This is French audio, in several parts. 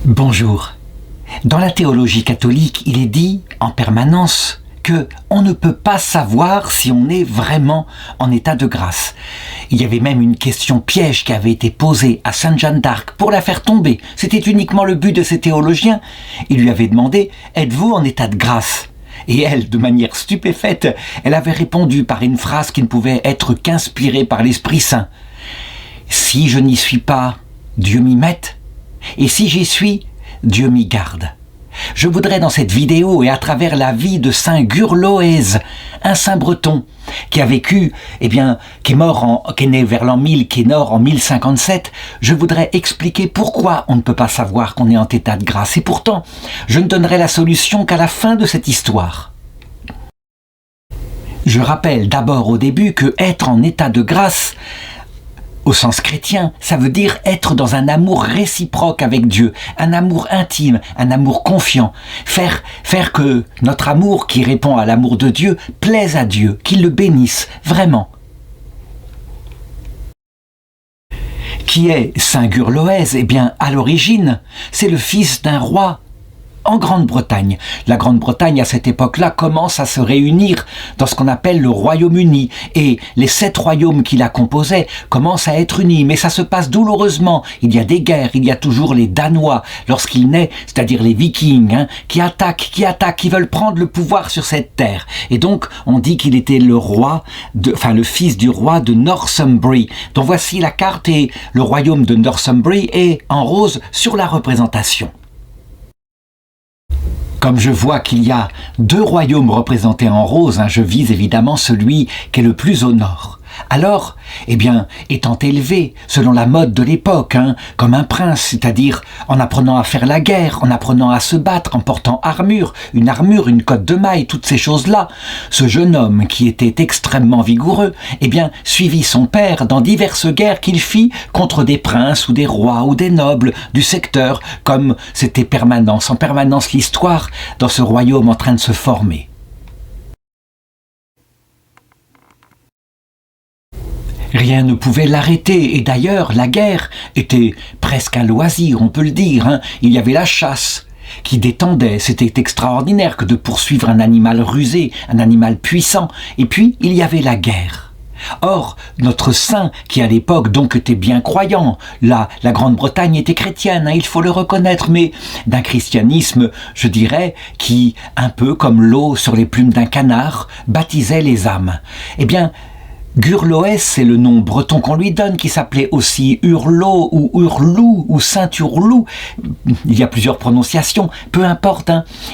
Bonjour. Dans la théologie catholique, il est dit en permanence que on ne peut pas savoir si on est vraiment en état de grâce. Il y avait même une question piège qui avait été posée à Sainte Jeanne d'Arc pour la faire tomber. C'était uniquement le but de ces théologiens. Ils lui avaient demandé « Êtes-vous en état de grâce ?» Et elle, de manière stupéfaite, elle avait répondu par une phrase qui ne pouvait être qu'inspirée par l'Esprit Saint. « Si je n'y suis pas, Dieu m'y mette. Et si j'y suis, Dieu m'y garde. » Je voudrais dans cette vidéo et à travers la vie de Saint Gurloez, un saint breton qui a vécu, qui est né vers l'an 1000, qui est mort en 1057, je voudrais expliquer pourquoi on ne peut pas savoir qu'on est en état de grâce. Et pourtant, je ne donnerai la solution qu'à la fin de cette histoire. Je rappelle d'abord au début que être en état de grâce, au sens chrétien, ça veut dire être dans un amour réciproque avec Dieu, un amour intime, un amour confiant, faire que notre amour qui répond à l'amour de Dieu plaise à Dieu, qu'il le bénisse vraiment. Qui est Saint Gurloez ? À l'origine, c'est le fils d'un roi en Grande-Bretagne. La Grande-Bretagne, à cette époque-là, commence à se réunir dans ce qu'on appelle le Royaume-Uni. Et les 7 royaumes qui la composaient commencent à être unis. Mais ça se passe douloureusement. Il y a des guerres, il y a toujours les Danois, lorsqu'ils naissent, c'est-à-dire les Vikings, qui attaquent, qui veulent prendre le pouvoir sur cette terre. Et donc, on dit qu'il était le fils du roi de Northumbrie. Donc voici la carte et le royaume de Northumbrie est en rose sur la représentation. Comme je vois qu'il y a 2 royaumes représentés en rose, je vise évidemment celui qui est le plus au nord. Alors, étant élevé selon la mode de l'époque, comme un prince, c'est-à-dire en apprenant à faire la guerre, en apprenant à se battre, en portant une cotte de maille, toutes ces choses-là, ce jeune homme qui était extrêmement vigoureux, suivit son père dans diverses guerres qu'il fit contre des princes ou des rois ou des nobles du secteur, comme c'était en permanence l'histoire dans ce royaume en train de se former. Rien ne pouvait l'arrêter, et d'ailleurs, la guerre était presque un loisir, on peut le dire. Il y avait la chasse qui détendait, c'était extraordinaire que de poursuivre un animal rusé, un animal puissant, et puis il y avait la guerre. Or, notre saint, qui à l'époque donc était bien croyant, la Grande-Bretagne était chrétienne, il faut le reconnaître, mais d'un christianisme, je dirais, qui, un peu comme l'eau sur les plumes d'un canard, baptisait les âmes. Gurloez, c'est le nom breton qu'on lui donne, qui s'appelait aussi Hurlo ou Hurlou ou Saint-Hurlou. Il y a plusieurs prononciations, peu importe.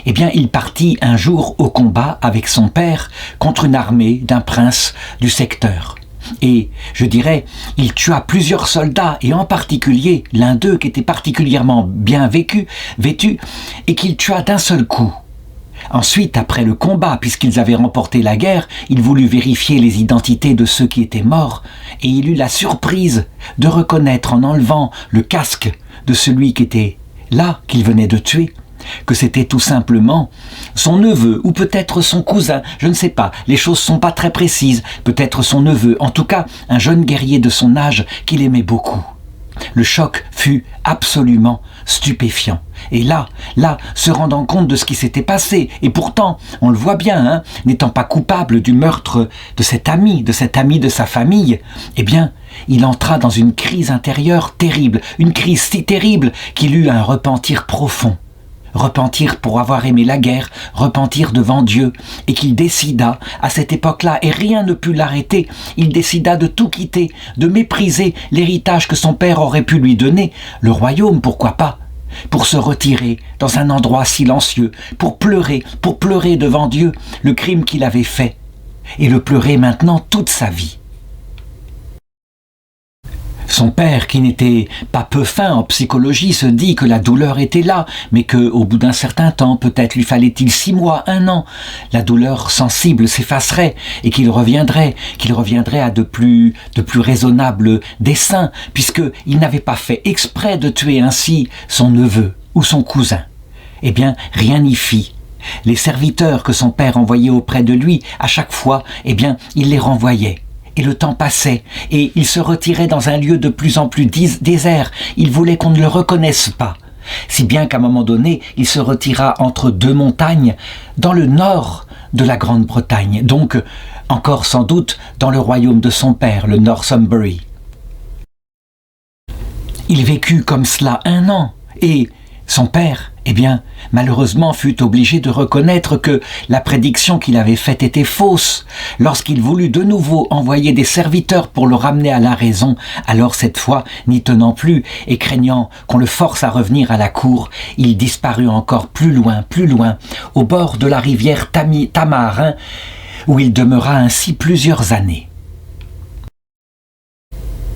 Il partit un jour au combat avec son père contre une armée d'un prince du secteur. Et, je dirais, il tua plusieurs soldats, et en particulier l'un d'eux qui était particulièrement bien vêtu, et qu'il tua d'un seul coup. Ensuite, après le combat, puisqu'ils avaient remporté la guerre, il voulut vérifier les identités de ceux qui étaient morts, et il eut la surprise de reconnaître en enlevant le casque de celui qui était là, qu'il venait de tuer, que c'était tout simplement son neveu, ou peut-être son cousin, je ne sais pas, les choses sont pas très précises, peut-être son neveu, en tout cas un jeune guerrier de son âge qu'il aimait beaucoup. Le choc fut absolument stupéfiant. Et là, se rendant compte de ce qui s'était passé, et pourtant, on le voit bien, n'étant pas coupable du meurtre de cet ami de sa famille, il entra dans une crise intérieure terrible, une crise si terrible qu'il eut un repentir profond. Repentir pour avoir aimé la guerre, repentir devant Dieu, et qu'il décida, à cette époque-là, et rien ne put l'arrêter, il décida de tout quitter, de mépriser l'héritage que son père aurait pu lui donner, le royaume, pourquoi pas, pour se retirer dans un endroit silencieux, pour pleurer devant Dieu le crime qu'il avait fait, et le pleurer maintenant toute sa vie. Son père, qui n'était pas peu fin en psychologie, se dit que la douleur était là, mais qu'au bout d'un certain temps, peut-être lui fallait-il 6 mois, 1 an, la douleur sensible s'effacerait et qu'il reviendrait à de plus raisonnables desseins, puisqu'il n'avait pas fait exprès de tuer ainsi son neveu ou son cousin. Rien n'y fit. Les serviteurs que son père envoyait auprès de lui, à chaque fois, il les renvoyait. Et le temps passait, et il se retirait dans un lieu de plus en plus désert. Il voulait qu'on ne le reconnaisse pas. si bien qu'à un moment donné, il se retira entre deux montagnes, dans le nord de la Grande-Bretagne, donc encore sans doute dans le royaume de son père, le Northumbrie. Il vécut comme cela 1 an, et son père, malheureusement fut obligé de reconnaître que la prédiction qu'il avait faite était fausse. Lorsqu'il voulut de nouveau envoyer des serviteurs pour le ramener à la raison, alors cette fois, n'y tenant plus et craignant qu'on le force à revenir à la cour, il disparut encore plus loin, au bord de la rivière Tamar, où il demeura ainsi plusieurs années.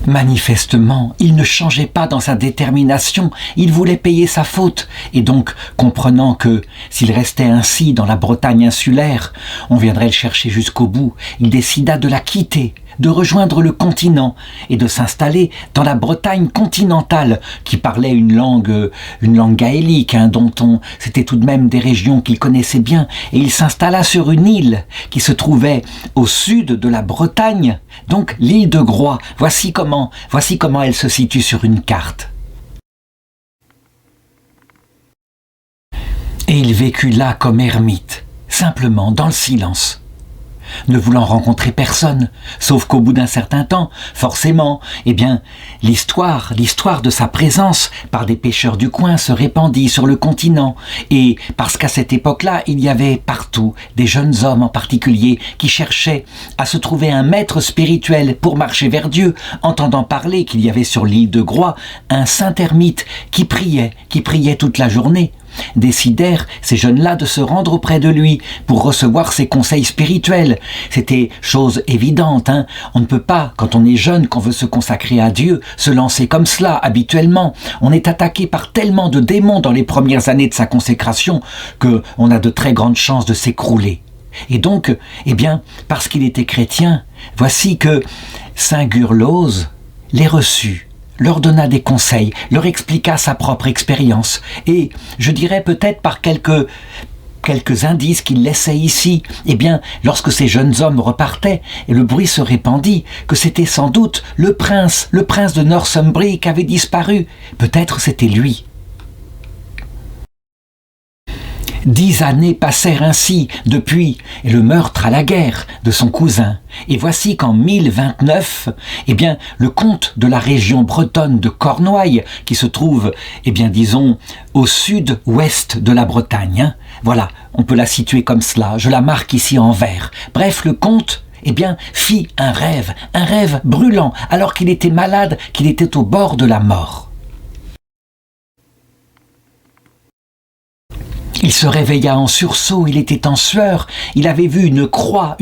Manifestement, il ne changeait pas dans sa détermination, il voulait payer sa faute, et donc, comprenant que, s'il restait ainsi dans la Bretagne insulaire, on viendrait le chercher jusqu'au bout, il décida de la quitter, de rejoindre le continent et de s'installer dans la Bretagne continentale, qui parlait une langue gaélique, c'était tout de même des régions qu'il connaissait bien, et il s'installa sur une île qui se trouvait au sud de la Bretagne, donc l'île de Groix. Voici comment elle se situe sur une carte. Et il vécut là comme ermite, simplement dans le silence, ne voulant rencontrer personne, sauf qu'au bout d'un certain temps, forcément, l'histoire de sa présence par des pêcheurs du coin se répandit sur le continent, et parce qu'à cette époque-là, il y avait partout des jeunes hommes en particulier qui cherchaient à se trouver un maître spirituel pour marcher vers Dieu, entendant parler qu'il y avait sur l'île de Groix un saint ermite qui priait toute la journée. Décidèrent ces jeunes-là de se rendre auprès de lui pour recevoir ses conseils spirituels. C'était chose évidente, On ne peut pas, quand on est jeune, qu'on veut se consacrer à Dieu, se lancer comme cela habituellement. On est attaqué par tellement de démons dans les premières années de sa consécration qu'on a de très grandes chances de s'écrouler. Et donc, parce qu'il était chrétien, voici que Saint Gurlose les reçut, leur donna des conseils, leur expliqua sa propre expérience, et je dirais peut-être par quelques indices qu'il laissait ici, lorsque ces jeunes hommes repartaient, et le bruit se répandit que c'était sans doute le prince de Northumbrie qui avait disparu. Peut-être c'était lui. 10 années passèrent ainsi depuis le meurtre à la guerre de son cousin. Et voici qu'en 1029, le comte de la région bretonne de Cornouailles, qui se trouve, au sud-ouest de la Bretagne, voilà, on peut la situer comme cela, je la marque ici en vert. Bref, le comte fit un rêve brûlant, alors qu'il était malade, qu'il était au bord de la mort. Il se réveilla en sursaut, il était en sueur, il avait vu une croix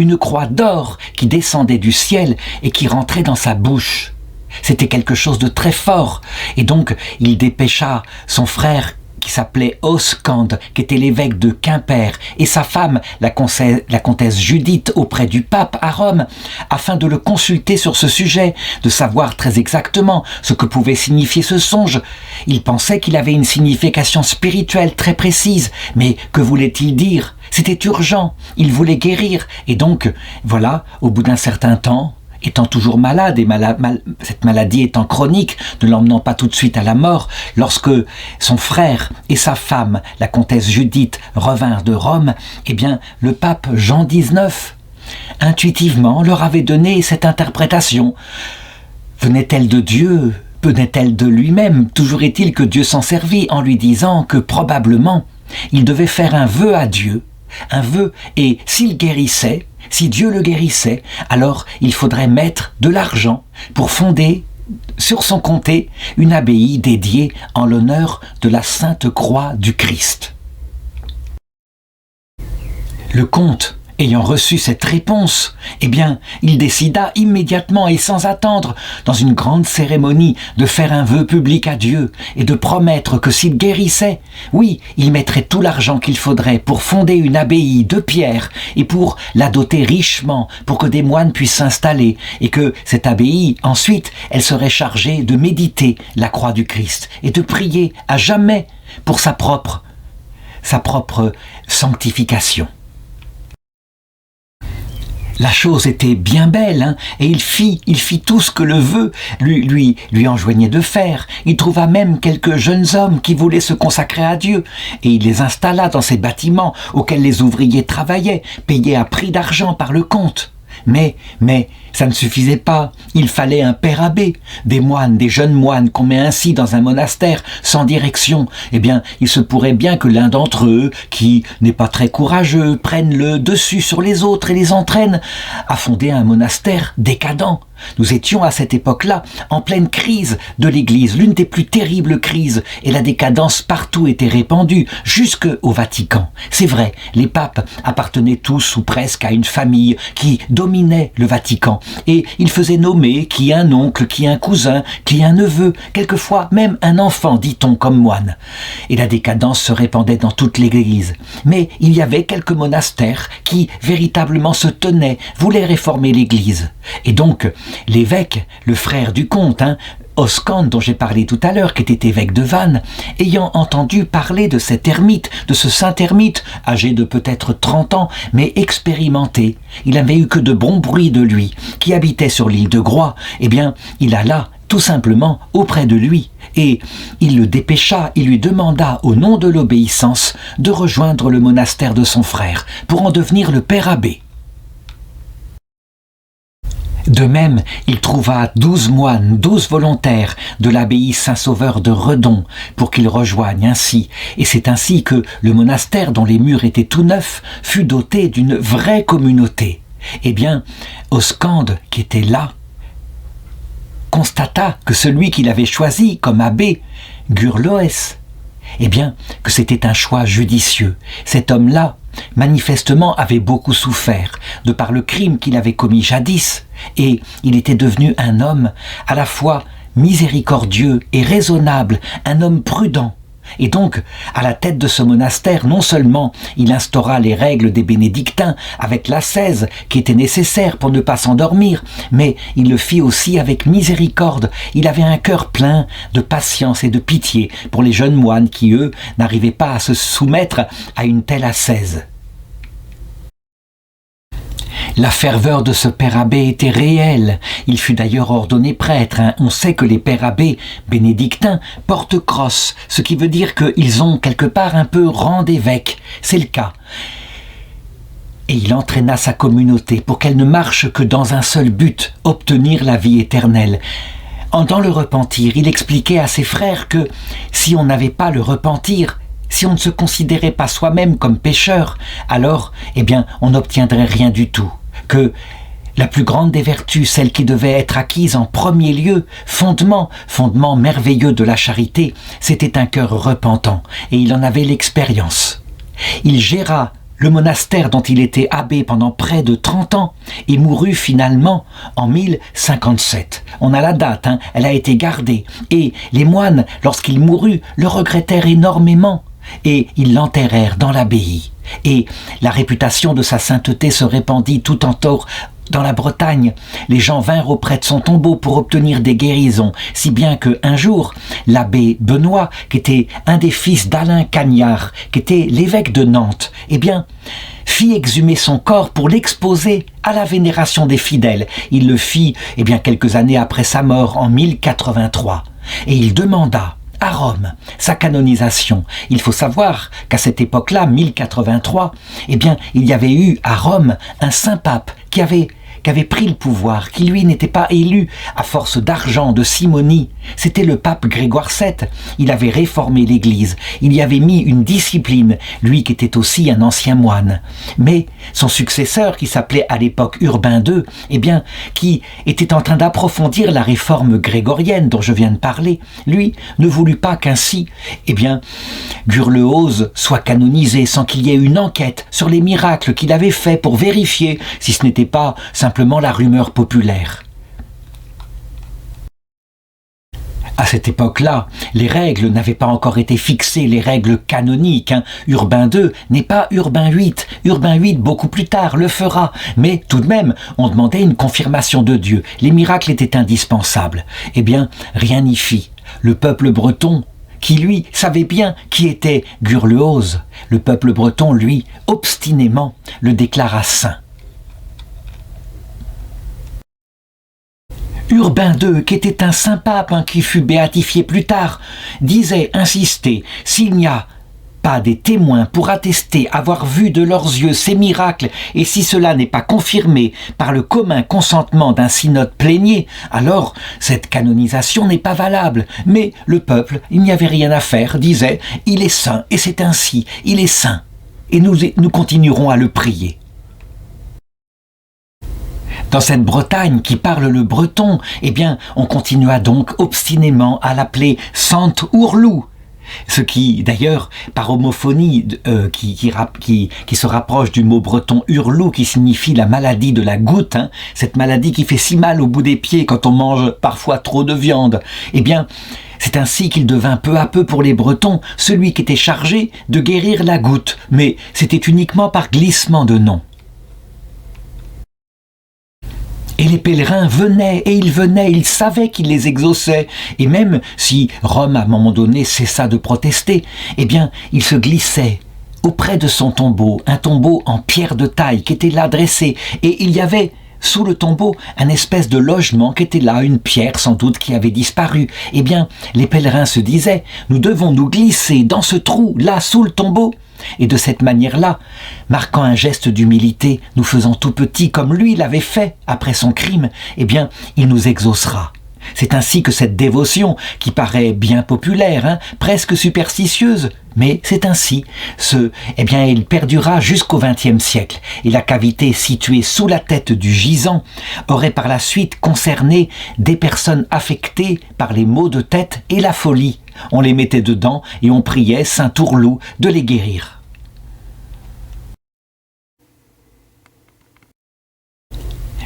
d'or qui descendait du ciel et qui rentrait dans sa bouche. C'était quelque chose de très fort, et donc il dépêcha son frère qui s'appelait Oscande, qui était l'évêque de Quimper, et sa femme, la comtesse Judith, auprès du pape à Rome, afin de le consulter sur ce sujet, de savoir très exactement ce que pouvait signifier ce songe. Il pensait qu'il avait une signification spirituelle très précise, mais que voulait-il dire? C'était urgent, il voulait guérir, et donc, voilà, au bout d'un certain temps, étant toujours malade, et cette maladie étant chronique, ne l'emmenant pas tout de suite à la mort, lorsque son frère et sa femme, la comtesse Judith, revinrent de Rome, le pape Jean XIX, intuitivement, leur avait donné cette interprétation. Venait-elle de Dieu? Venait-elle de lui-même? Toujours est-il que Dieu s'en servit en lui disant que probablement, il devait faire un vœu à Dieu, un vœu, et s'il guérissait, si Dieu le guérissait, alors il faudrait mettre de l'argent pour fonder sur son comté une abbaye dédiée en l'honneur de la Sainte Croix du Christ. Le comte, ayant reçu cette réponse, il décida immédiatement et sans attendre, dans une grande cérémonie, de faire un vœu public à Dieu et de promettre que s'il guérissait, oui, il mettrait tout l'argent qu'il faudrait pour fonder une abbaye de pierre et pour la doter richement pour que des moines puissent s'installer et que cette abbaye, ensuite, elle serait chargée de méditer la croix du Christ et de prier à jamais pour sa propre sanctification. La chose était bien belle, hein, et il fit tout ce que le vœu lui enjoignait de faire. Il trouva même quelques jeunes hommes qui voulaient se consacrer à Dieu, et il les installa dans ces bâtiments auxquels les ouvriers travaillaient, payés à prix d'argent par le comte. Mais ça ne suffisait pas, il fallait un père abbé, des moines, des jeunes moines qu'on met ainsi dans un monastère sans direction. Eh bien, il se pourrait bien que l'un d'entre eux, qui n'est pas très courageux, prenne le dessus sur les autres et les entraîne à fonder un monastère décadent. Nous étions à cette époque-là en pleine crise de l'Église, l'une des plus terribles crises, et la décadence partout était répandue, jusque au Vatican. C'est vrai, les papes appartenaient tous ou presque à une famille qui dominait le Vatican, et ils faisaient nommer qui un oncle, qui un cousin, qui un neveu, quelquefois même un enfant, dit-on, comme moine. Et la décadence se répandait dans toute l'Église. Mais il y avait quelques monastères qui véritablement se tenaient, voulaient réformer l'Église. Et donc, l'évêque, le frère du comte, Oscande, dont j'ai parlé tout à l'heure, qui était évêque de Vannes, ayant entendu parler de cet ermite, de ce saint ermite, âgé de peut-être 30 ans, mais expérimenté, il n'avait eu que de bons bruits de lui, qui habitait sur l'île de Groix, eh bien, il alla tout simplement auprès de lui, et il le dépêcha, il lui demanda, au nom de l'obéissance, de rejoindre le monastère de son frère, pour en devenir le père abbé. De même, il trouva 12 moines, 12 volontaires de l'abbaye Saint-Sauveur de Redon pour qu'ils rejoignent ainsi. Et c'est ainsi que le monastère, dont les murs étaient tout neufs, fut doté d'une vraie communauté. Eh bien, Oscande, qui était là, constata que celui qu'il avait choisi comme abbé, Gurloès, eh bien, que c'était un choix judicieux. Cet homme-là, manifestement, avait beaucoup souffert de par le crime qu'il avait commis jadis, et il était devenu un homme à la fois miséricordieux et raisonnable, un homme prudent. Et donc, à la tête de ce monastère, non seulement il instaura les règles des bénédictins avec l'ascèse qui était nécessaire pour ne pas s'endormir, mais il le fit aussi avec miséricorde. Il avait un cœur plein de patience et de pitié pour les jeunes moines qui, eux, n'arrivaient pas à se soumettre à une telle ascèse. La ferveur de ce père abbé était réelle. Il fut d'ailleurs ordonné prêtre. On sait que les pères abbés bénédictins portent crosse, ce qui veut dire qu'ils ont quelque part un peu rang d'évêque. C'est le cas. Et il entraîna sa communauté pour qu'elle ne marche que dans un seul but, obtenir la vie éternelle. Dans le repentir, il expliquait à ses frères que si on n'avait pas le repentir, si on ne se considérait pas soi-même comme pécheur, alors, eh bien, on n'obtiendrait rien du tout. Que la plus grande des vertus, celle qui devait être acquise en premier lieu, fondement merveilleux de la charité, c'était un cœur repentant, et il en avait l'expérience. Il géra le monastère dont il était abbé pendant près de 30 ans et mourut finalement en 1057. On a la date, elle a été gardée, et les moines, lorsqu'il mourut, le regrettèrent énormément, et ils l'enterrèrent dans l'abbaye. Et la réputation de sa sainteté se répandit tout entour dans la Bretagne. Les gens vinrent auprès de son tombeau pour obtenir des guérisons, si bien qu'un jour, l'abbé Benoît, qui était un des fils d'Alain Cagnard, qui était l'évêque de Nantes, eh bien, fit exhumer son corps pour l'exposer à la vénération des fidèles. Il le fit, eh bien, quelques années après sa mort, en 1083. Et il demanda à Rome sa canonisation. Il faut savoir qu'à cette époque-là, 1083, eh bien, il y avait eu à Rome un saint pape qui avait pris le pouvoir, qui lui n'était pas élu à force d'argent, de simonie. C'était le pape Grégoire VII. Il avait réformé l'Église. Il y avait mis une discipline, lui qui était aussi un ancien moine. Mais son successeur, qui s'appelait à l'époque Urbain II, eh bien, qui était en train d'approfondir la réforme grégorienne dont je viens de parler, lui ne voulut pas qu'ainsi, eh bien, Gurleose soit canonisé sans qu'il y ait une enquête sur les miracles qu'il avait faits pour vérifier si ce n'était pas simplement la rumeur populaire. À cette époque-là, les règles n'avaient pas encore été fixées, les règles canoniques. Urbain II n'est pas Urbain VIII. Urbain VIII, beaucoup plus tard, le fera. Mais tout de même, on demandait une confirmation de Dieu. Les miracles étaient indispensables. Eh bien, rien n'y fit. Le peuple breton, qui lui savait bien qui était Gurleose, le peuple breton, lui, obstinément, le déclara saint. Urbain II, qui était un saint pape, qui fut béatifié plus tard, insistait, s'il n'y a pas des témoins pour attester avoir vu de leurs yeux ces miracles, et si cela n'est pas confirmé par le commun consentement d'un synode plénier, alors cette canonisation n'est pas valable. Mais le peuple, il n'y avait rien à faire, disait, il est saint, et c'est ainsi, il est saint. Et nous continuerons à le prier. Dans cette Bretagne qui parle le breton, eh bien, on continua donc obstinément à l'appeler Sainte Ourlou. Ce qui, d'ailleurs, par homophonie, qui se rapproche du mot breton hurlou, qui signifie la maladie de la goutte, cette maladie qui fait si mal au bout des pieds quand on mange parfois trop de viande. Eh bien, c'est ainsi qu'il devint peu à peu pour les Bretons celui qui était chargé de guérir la goutte, mais c'était uniquement par glissement de nom. Et les pèlerins venaient, et ils savaient qu'il les exauçait. Et même si Rome, à un moment donné, cessa de protester, eh bien, ils se glissaient auprès de son tombeau, un tombeau en pierre de taille qui était là dressé. Et il y avait sous le tombeau un espèce de logement qui était là, une pierre sans doute qui avait disparu. Eh bien, les pèlerins se disaient, nous devons nous glisser dans ce trou, là, sous le tombeau. Et de cette manière-là, marquant un geste d'humilité, nous faisant tout petit comme lui l'avait fait après son crime, eh bien, il nous exaucera. C'est ainsi que cette dévotion, qui paraît bien populaire, presque superstitieuse, mais c'est ainsi, elle perdura jusqu'au XXe siècle, et la cavité située sous la tête du gisant aurait par la suite concerné des personnes affectées par les maux de tête et la folie. On les mettait dedans et on priait Saint Ourlou de les guérir.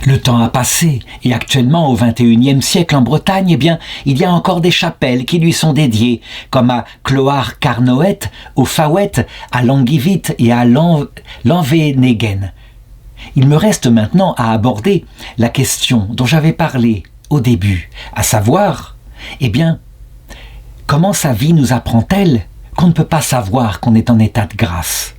Le temps a passé, et actuellement, au XXIe siècle en Bretagne, eh bien, il y a encore des chapelles qui lui sont dédiées, comme à Clohar-Carnoët, au Fawet, à Languivit et à Lanvenegen. Il me reste maintenant à aborder la question dont j'avais parlé au début, à savoir, eh bien, comment sa vie nous apprend-elle qu'on ne peut pas savoir qu'on est en état de grâce ?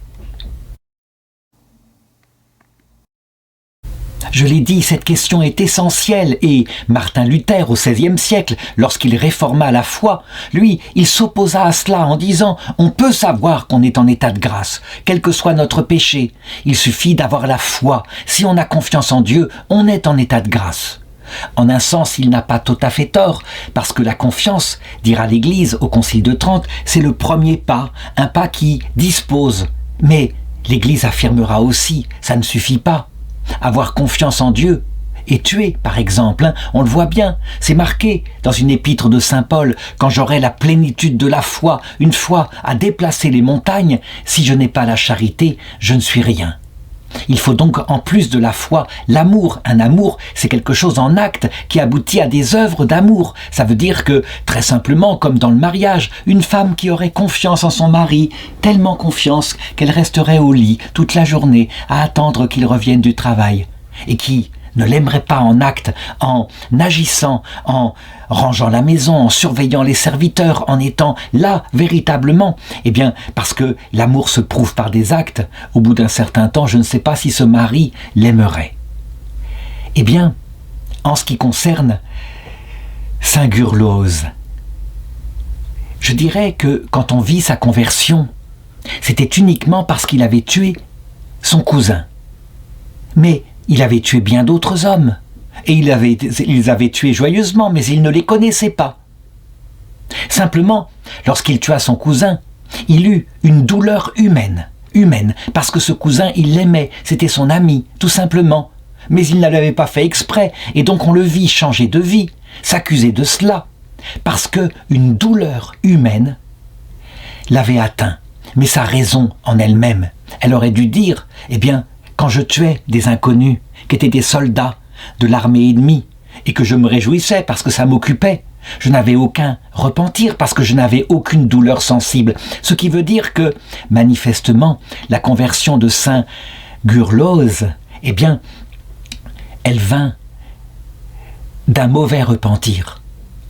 Je l'ai dit, cette question est essentielle et Martin Luther, au XVIe siècle, lorsqu'il réforma la foi, lui, il s'opposa à cela en disant « On peut savoir qu'on est en état de grâce, quel que soit notre péché. Il suffit d'avoir la foi. Si on a confiance en Dieu, on est en état de grâce. » En un sens, il n'a pas tout à fait tort, parce que la confiance, dira l'Église au Concile de Trente, c'est le premier pas, un pas qui dispose. Mais l'Église affirmera aussi, ça ne suffit pas. Avoir confiance en Dieu et tuer, par exemple, on le voit bien, c'est marqué dans une épître de Saint Paul, quand j'aurai la plénitude de la foi, une foi à déplacer les montagnes, si je n'ai pas la charité, je ne suis rien. Il faut donc, en plus de la foi, l'amour. Un amour, c'est quelque chose en acte qui aboutit à des œuvres d'amour. Ça veut dire que, très simplement, comme dans le mariage, une femme qui aurait confiance en son mari, tellement confiance qu'elle resterait au lit toute la journée à attendre qu'il revienne du travail, et qui ne l'aimerait pas en acte, en agissant, en rangeant la maison, en surveillant les serviteurs, en étant là véritablement, eh bien, parce que l'amour se prouve par des actes, au bout d'un certain temps, je ne sais pas si ce mari l'aimerait. Eh bien, en ce qui concerne Saint Gurlose, je dirais que quand on vit sa conversion, c'était uniquement parce qu'il avait tué son cousin. Mais il avait tué bien d'autres hommes, et ils avaient tué joyeusement, mais il ne les connaissait pas. Simplement, lorsqu'il tua son cousin, il eut une douleur humaine, parce que ce cousin, il l'aimait, c'était son ami, tout simplement. Mais il ne l'avait pas fait exprès, et donc on le vit changer de vie, s'accuser de cela, parce que une douleur humaine l'avait atteint. Mais sa raison en elle-même, elle aurait dû dire, eh bien, quand je tuais des inconnus, qui étaient des soldats de l'armée ennemie, et que je me réjouissais parce que ça m'occupait, je n'avais aucun repentir parce que je n'avais aucune douleur sensible. Ce qui veut dire que, manifestement, la conversion de Saint Gurlose, eh bien, elle vint d'un mauvais repentir.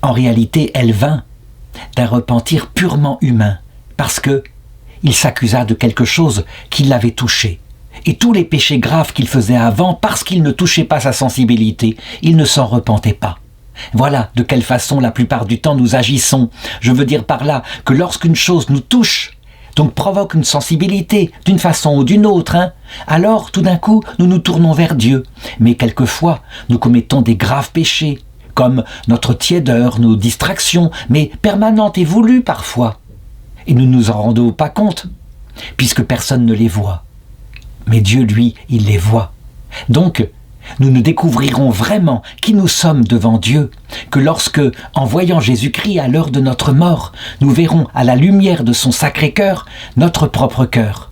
En réalité, elle vint d'un repentir purement humain, parce que il s'accusa de quelque chose qui l'avait touché. Et tous les péchés graves qu'il faisait avant, parce qu'il ne touchait pas sa sensibilité, il ne s'en repentait pas. Voilà de quelle façon la plupart du temps nous agissons. Je veux dire par là que lorsqu'une chose nous touche, donc provoque une sensibilité d'une façon ou d'une autre, alors tout d'un coup nous nous tournons vers Dieu. Mais quelquefois nous commettons des graves péchés, comme notre tiédeur, nos distractions, mais permanentes et voulues parfois. Et nous ne nous en rendons pas compte, puisque personne ne les voit. Mais Dieu, lui, il les voit. Donc, nous ne découvrirons vraiment qui nous sommes devant Dieu que lorsque, en voyant Jésus-Christ à l'heure de notre mort, nous verrons à la lumière de son sacré cœur notre propre cœur.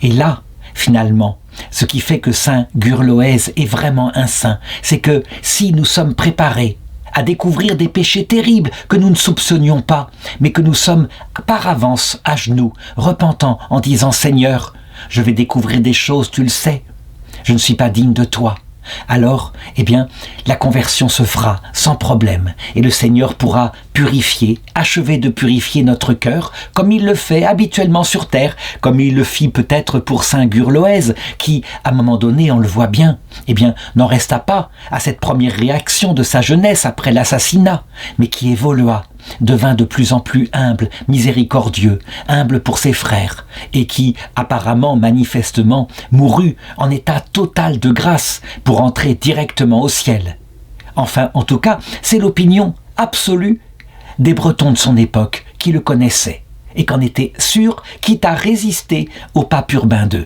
Et là, finalement, ce qui fait que Saint Gurloès est vraiment un saint, c'est que si nous sommes préparés à découvrir des péchés terribles que nous ne soupçonnions pas, mais que nous sommes par avance à genoux, repentants, en disant « Seigneur, je vais découvrir des choses, tu le sais, je ne suis pas digne de toi ». Alors, la conversion se fera sans problème et le Seigneur pourra purifier, achever de purifier notre cœur comme il le fait habituellement sur terre, comme il le fit peut-être pour Saint Gurloès qui, à un moment donné, on le voit bien, n'en resta pas à cette première réaction de sa jeunesse après l'assassinat, mais qui évolua, devint de plus en plus humble, miséricordieux, humble pour ses frères, et qui, apparemment, manifestement, mourut en état total de grâce pour entrer directement au ciel. Enfin, en tout cas, c'est l'opinion absolue des Bretons de son époque qui le connaissaient et qu'en étaient sûrs, quitte à résister au pape Urbain II.